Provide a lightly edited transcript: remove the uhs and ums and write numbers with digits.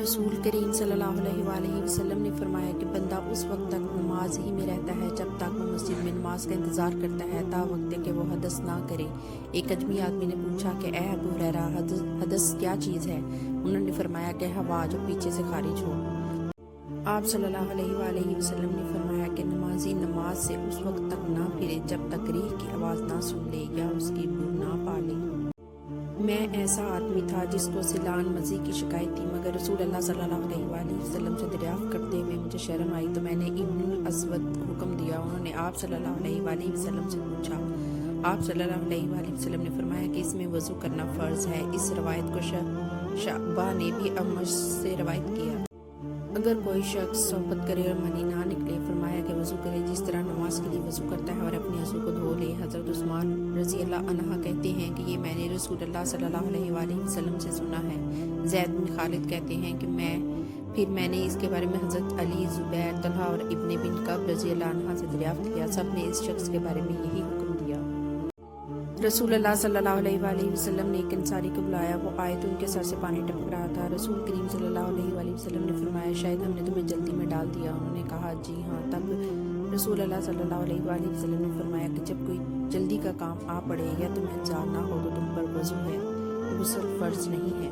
रसूल करीम सल्लल्लाहु अलैहि वसल्लम ने फरमाया कि बंदा उस वक्त तक नमाज ही में रहता है जब तक वो मस्जिद में नमाज का इंतज़ार करता है ता वक्त कि वो हदस ना करे। एक अजमी आदमी ने पूछा कि ए अबू हुरैरा, हदस क्या चीज़ है? उन्होंने फरमाया कि हवा जो पीछे से खारिज हो। आप सल्लल्लाहु अलैहि वसल्लम ने फरमाया कि नमाजी नमाज से उस वक्त तक ना फिरे जब तक रीह की आवाज़ ना सुन ले या उसकी बू ना पा ले। मैं ऐसा आदमी था जिसको सिलान मजी की शिकायत थी, मगर रसूल अल्लाह सल्लल्लाहु अलैहि वसल्लम से दरियाफ्त करते हुए मुझे शर्म आई तो मैंने इब्नुल अस्वद को हुक्म दिया। उन्होंने आप सल्लल्लाहु अलैहि वसल्लम से पूछा। आप सल्लल्लाहु अलैहि वसल्लम ने फरमाया कि इसमें वज़ू करना फ़र्ज़ है। इस रवायत को शअबा ने भी अमश से रवायत किया। अगर कोई शख्स सोहबत करे और मनी ना निकले, फरमाया कि वज़ू करे जिस तरह नमाज के लिए वज़ू करता है और अपने आंसू को धो ले। हज़रत उस्मान रज़ी अल्लाह अन्हा कहते हैं कि ये मैंने रसूल अल्लाह सल्लल्लाहु अलैहि वसल्लम से सुना है। ज़ैद बिन खालिद कहते हैं कि मैंने इसके बारे में हज़रत अली, ज़ुबैर, तलहा और इब्ने बिन कब रज़ी अल्लाह अन्हा से दरियाफ्त किया। सब ने इस शख्स के बारे में यही हुक्म दिया। रसूल अल्लाह सल्लल्लाहु अलैहि वसल्लम ने एक अंसारी को बुलाया। वो आए तो उनके सर से पानी टपक रहा था। रसूल करीम सल्लल्लाहु अलैहि वसल्लम ने फरमाया, शायद हमने तुम्हें जल्दी में डाल दिया। उन्होंने कहा, जी हाँ। तब रसूल अल्लाह सल्लल्लाहु अलैहि वसल्लम ने फरमाया कि जब कोई जल्दी का काम आ पड़े या तुम्हें इंतजार ना हो तो तुम पर वज़ू है, गुस्ल फ़र्ज नहीं है।